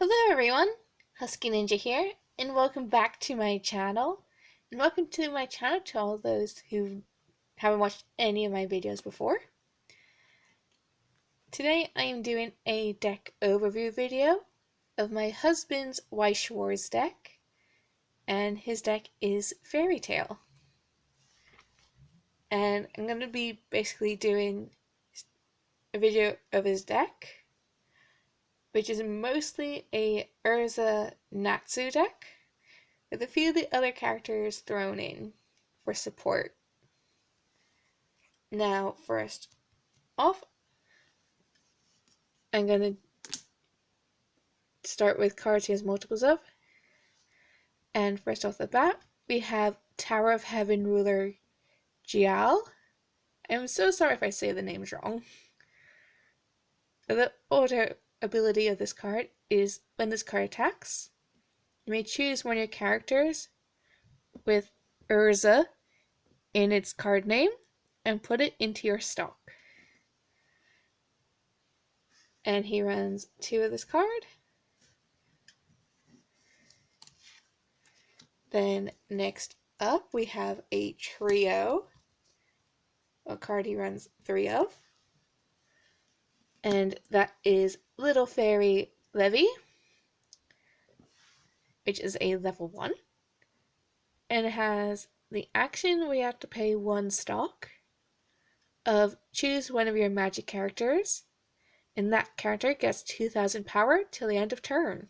Hello everyone, HuskeyNinja here, and welcome back to my channel. And welcome to my channel to all those who haven't watched any of my videos before. Today I am doing a deck overview video of my husband's Weiss Schwarz deck, and his deck is FairyTail. And I'm going to be basically doing a video of his deck, which is mostly a Urza Natsu deck, with a few of the other characters thrown in for support. Now, first off, I'm going to start with cards he has multiples of. And first off the bat, we have Tower of Heaven ruler Jial. I'm so sorry if I say the names wrong. The auto ability of this card is when this card attacks, you may choose one of your characters with Urza in its card name and put it into your stock. And he runs 2 of this card. Then next up we have a trio, a card he runs 3 of, and that is Little Fairy Levy, which is a level 1, and it has the action we have to pay 1 stock of choose one of your magic characters, and that character gets 2,000 power till the end of turn.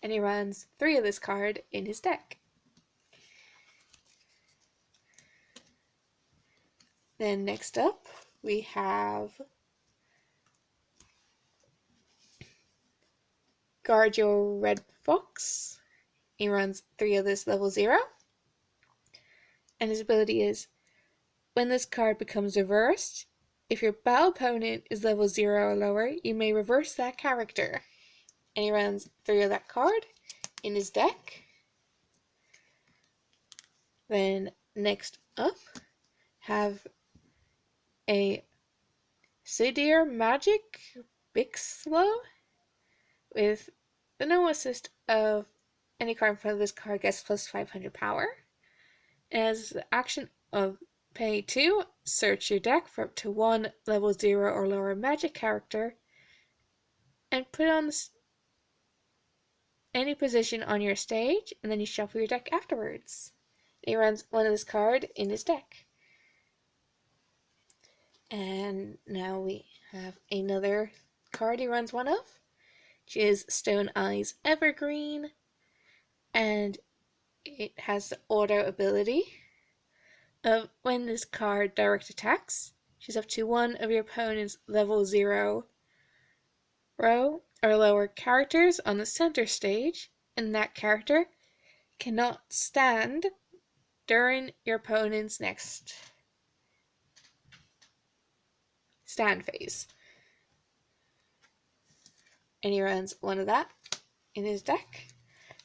And he runs 3 of this card in his deck. Then next up, we have Guard Your Red Fox. He runs 3 of this level 0. And his ability is, when this card becomes reversed, if your battle opponent is level 0 or lower, you may reverse that character. And he runs 3 of that card in his deck. Then next up, have a Sidir Magic Bixlow with the no assist of any card in front of this card gets plus 500 power. As the action of pay 2, search your deck for up to 1 level 0 or lower magic character and put it on any position on your stage, and then you shuffle your deck afterwards. He runs 1 of this card in his deck. And now we have another card he runs 1 of, which is Stone Eyes Evergreen, and it has the auto ability of when this card direct attacks, choose up to 1 of your opponent's level 0 row or lower characters on the center stage, and that character cannot stand during your opponent's next stand phase. And he runs 1 of that in his deck.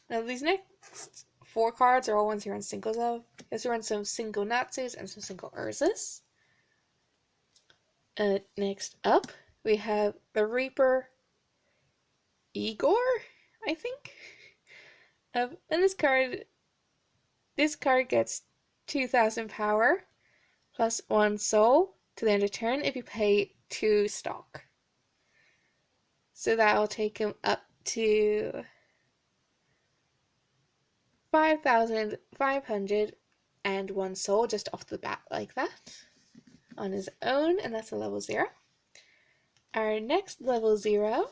Now these next 4 cards are all ones he runs singles of. He has to run some single Natsus and some single Urzas. Next up, we have the Reaper Igor, I think. And this card gets 2,000 power plus 1 soul to the end of turn if you pay 2 stock. So that will take him up to 5,501 soul just off the bat like that on his own, and that's a level 0. Our next level 0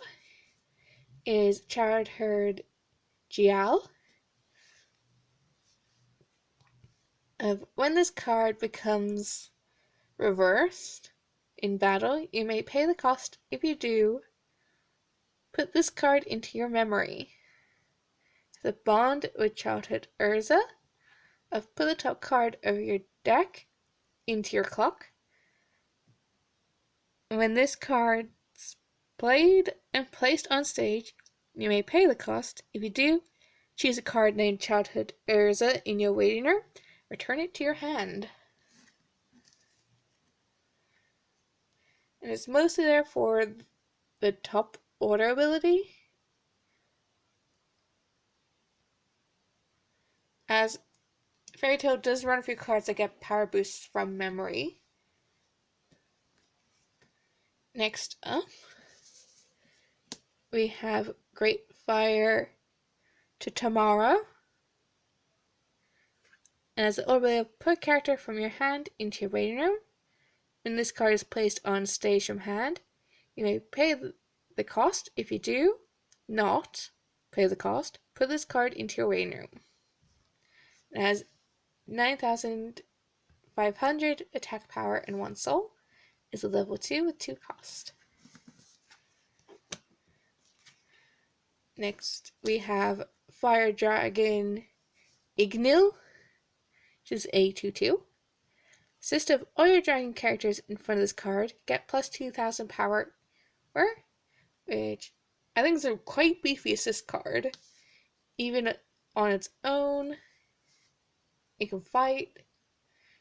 is Charred Herd Jial. When this card becomes reversed in battle, you may pay the cost. If you do, put this card into your memory. The bond with Childhood Urza of put the top card of your deck into your clock. When this card's played and placed on stage, you may pay the cost. If you do, choose a card named Childhood Urza in your waiting room. Return it to your hand. And it's mostly there for the top order ability as FairyTail does run a few cards that get power boosts from memory. Next up, we have Great Fire to Tomorrow. And as the order, put a character from your hand into your waiting room. When this card is placed on stage from hand, you may pay the cost. If you do not pay the cost, put this card into your waiting room. It has 9,500 attack power and 1 soul. It's a level 2 with 2 cost. Next, we have Fire Dragon Ignil, which is a 2/2. Assist of all your dragon characters in front of this card. Get plus 2,000 power, which I think is a quite beefy assist card. Even on its own, it can fight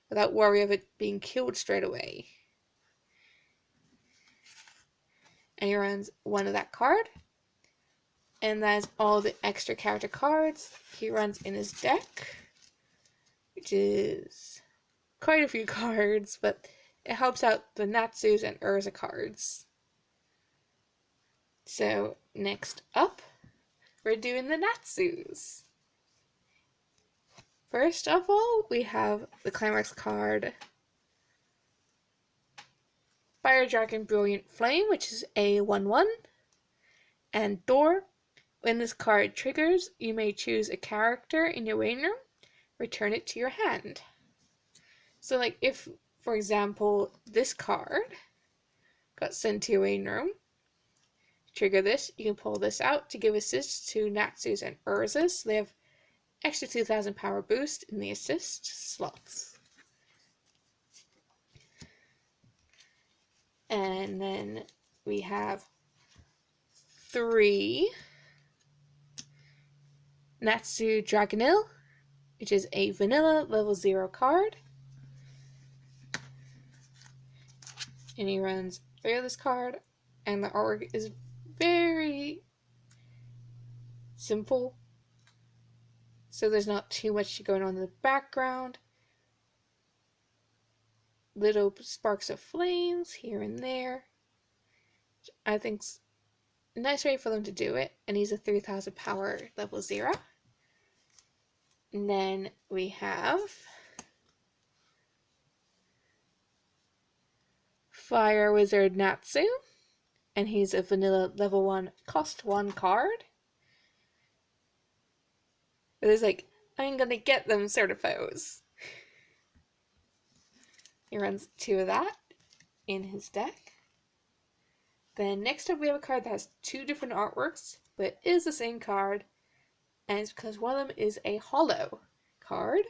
without worry of it being killed straight away. And he runs 1 of that card. And that is all the extra character cards he runs in his deck, which is quite a few cards, but it helps out the Natsus and Urza cards. So next up, we're doing the Natsus. First of all, we have the Climax card, Fire Dragon Brilliant Flame, which is a 1/1, and Door. When this card triggers, you may choose a character in your waiting room, return it to your hand. So like if, for example, this card got sent to your waiting room, trigger this, you can pull this out to give assists to Natsus and Urzas, so they have extra 2,000 power boost in the assist slots. And then we have 3 Natsu Dragonil, which is a vanilla level 0 card. And he runs 3 of this card, and the artwork is very simple. So there's not too much going on in the background. Little sparks of flames here and there. I think's a nice way for them to do it. And he's a 3,000 power level 0. And then we have Fire Wizard Natsu, and he's a vanilla level 1 cost 1 card. But there's like, I'm gonna get them sort of pose. He runs 2 of that in his deck. Then next up we have a card that has 2 different artworks, but is the same card. And it's because one of them is a holo card.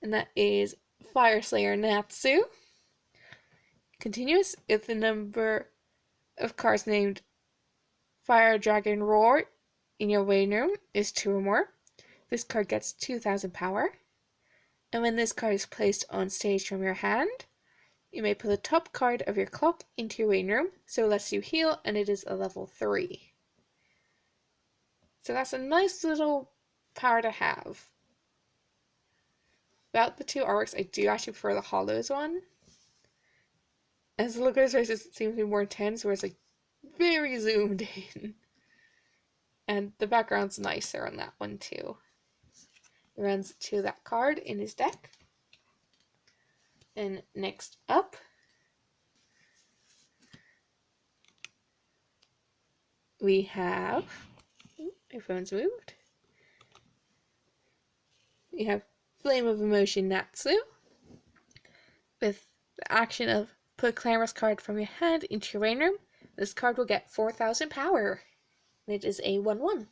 And that is Fire Slayer Natsu. Continuous if the number of cards named Fire Dragon Roar in your waiting room is 2 or more. This card gets 2,000 power. And when this card is placed on stage from your hand, you may put the top card of your clock into your waiting room, so it lets you heal, and it is a level 3. So that's a nice little power to have. About the 2 artworks, I do actually prefer the Hollows one. As the look at his face, it seems to be more intense, where it's like very zoomed in. And the background's nicer on that one too. He runs 2 of that card in his deck. And next up, we have, my phone's moved. We have Flame of Emotion Natsu, with the action of put a Clamorous card from your hand into your waiting room. This card will get 4,000 power, and it is a 1/1.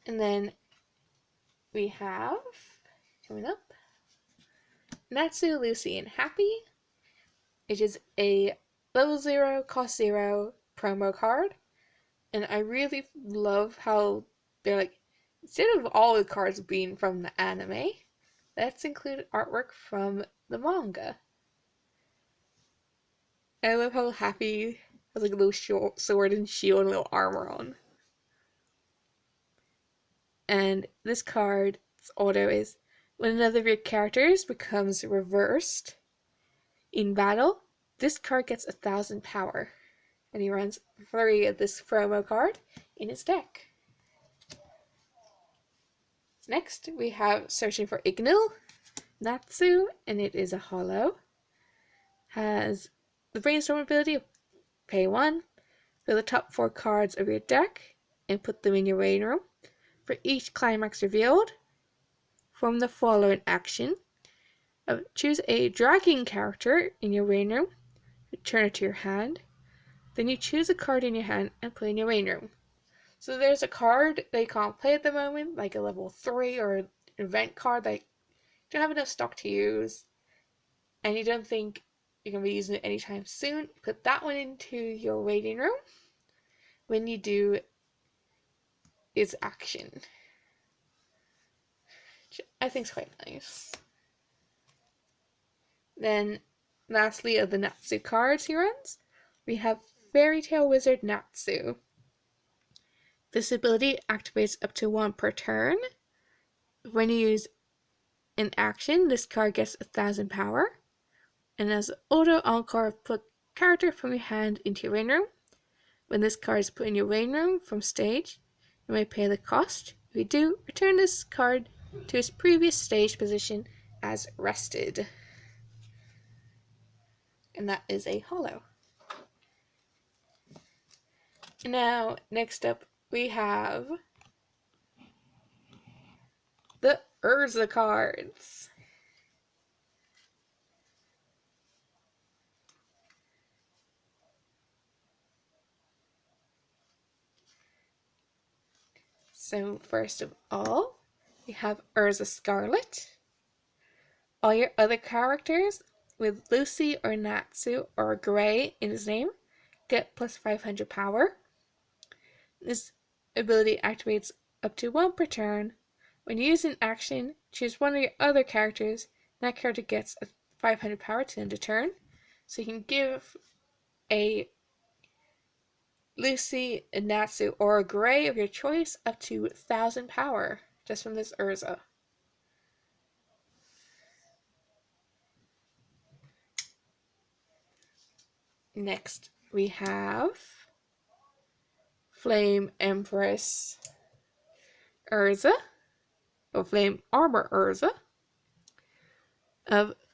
And then we have, coming up, Natsu, Lucy, and Happy, which is a level 0, cost 0 promo card. And I really love how they're like, instead of all the cards being from the anime, let's include artwork from the manga. I love how Happy Has like a little short sword and shield and a little armor on. And this card's auto is when another of your characters becomes reversed in battle, this card gets 1,000 power. And he runs 3 of this promo card in his deck. Next, we have Searching for Ignil Natsu, and it is a holo. Has the Brainstorm ability of pay 1, fill the top 4 cards of your deck, and put them in your waiting room. For each climax revealed, from the following action. Choose a dragging character in your waiting room, return it to your hand. Then you choose a card in your hand and put it in your waiting room. So there's a card that you can't play at the moment, like a level 3 or an event card that you don't have enough stock to use, and you don't think you're going to be using it anytime soon. Put that one into your waiting room when you do its action. Which I think is quite nice. Then, lastly, of the Natsu cards he runs, we have FairyTail Wizard Natsu. This ability activates up to 1 per turn. When you use an action, this card gets 1,000 power. And as auto encore, put character from your hand into your waiting room. When this card is put in your waiting room from stage, you may pay the cost. If you do, return this card to its previous stage position as rested. And that is a holo. Now, next up, we have the Urza cards. So first of all, we have Urza Scarlet. All your other characters with Lucy or Natsu or Gray in his name get plus 500 power. This ability activates up to 1 per turn. When you use an action, choose one of your other characters, and that character gets 500 power to end a turn. So you can give a Lucy, a Natsu, or a Gray of your choice up to 1,000 power just from this Urza. Next, we have Flame Empress Urza, or Flame Armor Urza.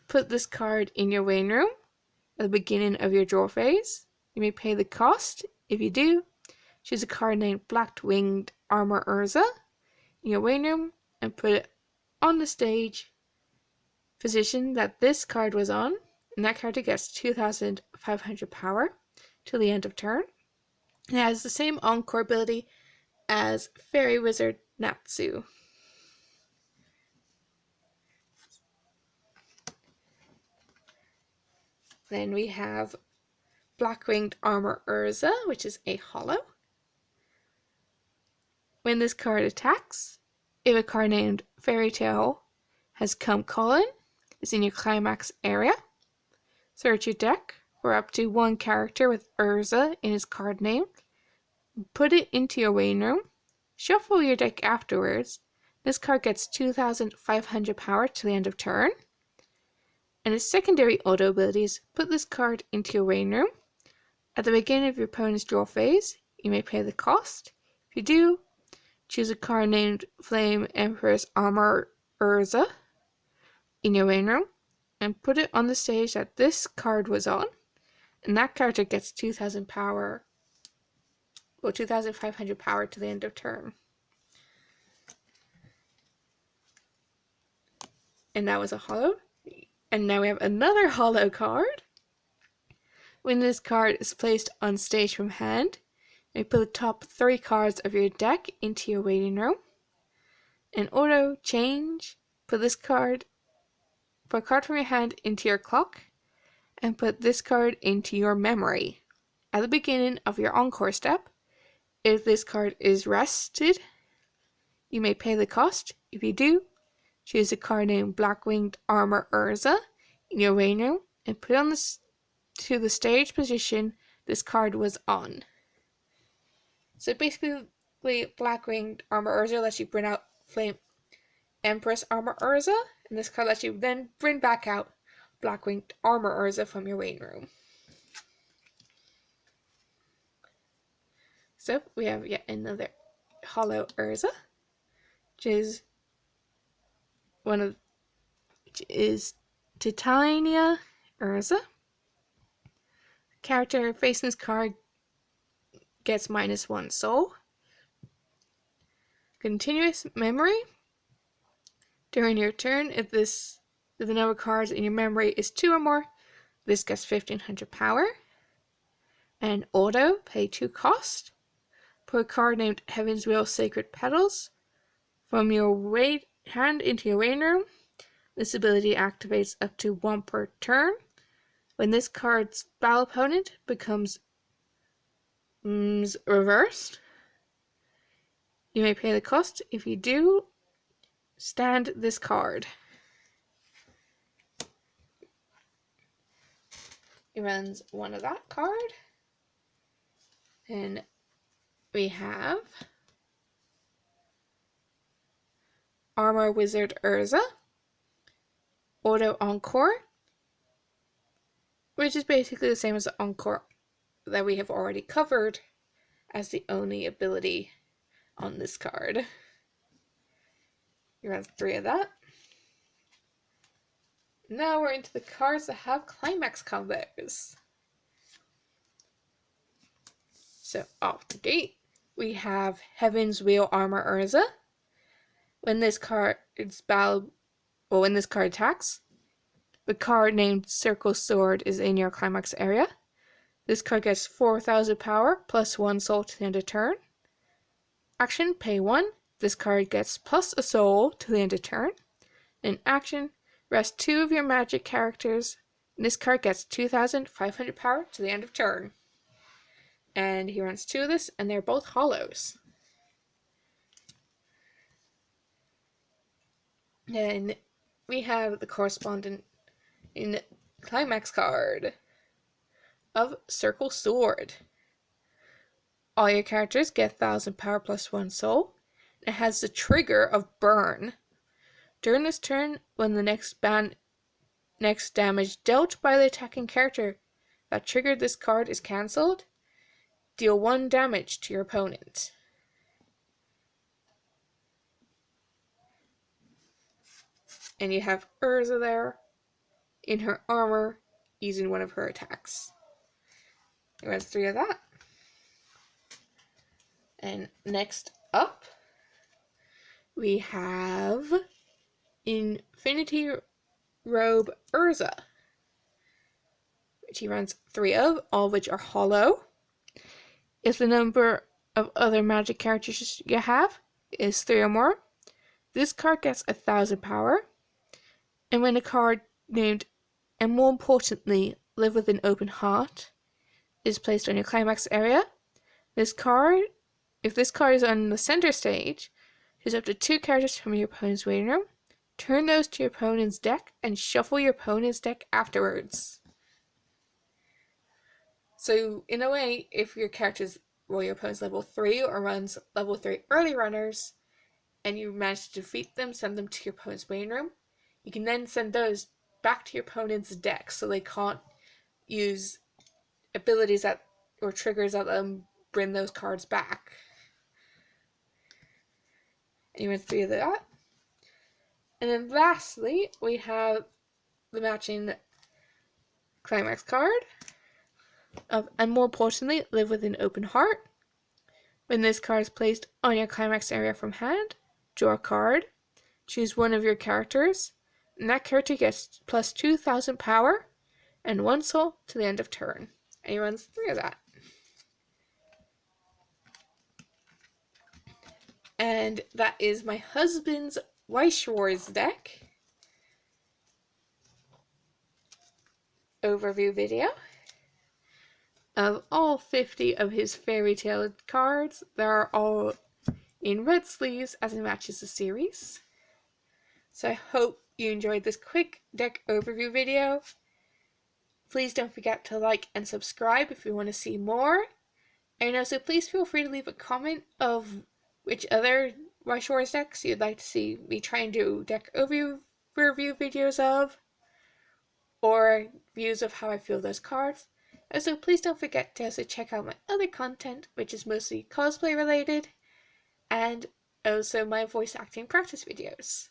Put this card in your waiting room at the beginning of your draw phase. You may pay the cost. If you do, choose a card named Black-Winged Armor Urza in your waiting room and put it on the stage position that this card was on, and that character gets 2,500 power till the end of turn. It has the same encore ability as Fairy Wizard Natsu. Then we have Black-Winged Armor Urza, which is a holo. When this card attacks, if a card named FairyTail has come colon, is in your climax area, search your deck for up to 1 character with Urza in his card name, put it into your waiting room, shuffle your deck afterwards. This card gets 2,500 power to the end of turn. And its secondary auto abilities, put this card into your waiting room. At the beginning of your opponent's draw phase, you may pay the cost. If you do, choose a card named Flame Empress Armor Urza in your waiting room and put it on the stage that this card was on, and that character gets 2,000 power, or 2,500 power to the end of turn. And that was a holo. And now we have another holo card. When this card is placed on stage from hand, you put the top 3 cards of your deck into your waiting room. And auto change, put a card from your hand into your clock, and put this card into your memory. At the beginning of your encore step, if this card is rested, you may pay the cost. If you do, choose a card named Black-Winged Armor Urza in your waiting room and put it on to the stage position this card was on. So basically, Black Winged Armor Urza lets you bring out Flame Empress Armor Urza, and this card lets you then bring back out Black Winged Armor Urza from your waiting room. So we have yet another Hollow Urza, which is Titania Urza. Character facing this card gets -1 soul. Continuous memory. During your turn, if the number of cards in your memory is 2 or more, this gets 1500 power. And auto, pay 2 cost. Put a card named Heaven's Wheel Sacred Petals from your hand into your waiting room. This ability activates up to 1 per turn. When this card's battle opponent becomes reversed, you may pay the cost. If you do, stand this card. He runs 1 of that card. And we have Armor Wizard Urza, Auto Encore, which is basically the same as the Encore that we have already covered as the only ability on this card. You have 3 of that. Now we're into the cards that have climax combos. So off the gate, we have Heaven's Wheel Armor Urza. When this card attacks, the card named Circle Sword is in your climax area. This card gets 4000 power plus 1 soul to the end of turn. Action, pay 1. This card gets plus a soul to the end of turn. In action, rest 2 of your magic characters. And this card gets 2500 power to the end of turn. And he runs 2 of this, and they're both hollows. Then we have the correspondent in climax card of Circle Sword. All your characters get 1000 power plus 1 soul. It has the trigger of Burn. During this turn, when the next damage dealt by the attacking character that triggered this card is cancelled, deal 1 damage to your opponent. And you have Urza there in her armor using one of her attacks. It runs 3 of that. And next up, we have Infinity Robe Urza, which he runs 3 of, all of which are hollow. If the number of other magic characters you have is 3 or more, this card gets 1000 power. And when a card named, and more importantly, Live with an Open Heart, is placed on your climax area, if this card is on the center stage, choose up to 2 characters from your opponent's waiting room, turn those to your opponent's deck, and shuffle your opponent's deck afterwards. So, in a way, if your your opponent's level 3 or runs level 3 early runners, and you manage to defeat them, send them to your opponent's waiting room, you can then send those back to your opponent's deck so they can't use abilities or triggers that let them bring those cards back. And you went 3 of that. And then lastly, we have the matching climax card of, and more importantly, Live with an Open Heart. When this card is placed on your climax area from hand, draw a card, choose one of your characters, and that character gets plus 2000 power and 1 soul to the end of turn. And he runs 3 of that. And that is my husband's Weiss Schwarz deck overview video of all 50 of his FairyTail cards. They are all in red sleeves as it matches the series. So I hope you enjoyed this quick deck overview video. Please don't forget to like and subscribe if you want to see more. And also, please feel free to leave a comment of which other Weiss Schwarz decks you'd like to see me try and do deck overview videos of, or views of how I feel those cards. Also, please don't forget to also check out my other content, which is mostly cosplay related, and also my voice acting practice videos.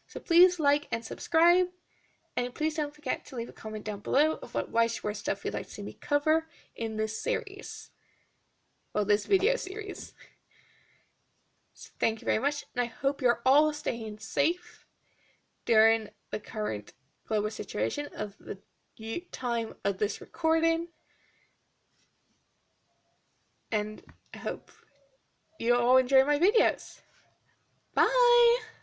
So please like and subscribe, and please don't forget to leave a comment down below of what Weiss Schwarz stuff you'd like to see me cover in this series. Well, this video series. So thank you very much, and I hope you're all staying safe during the current global situation of the time of this recording. And I hope you all enjoy my videos. Bye!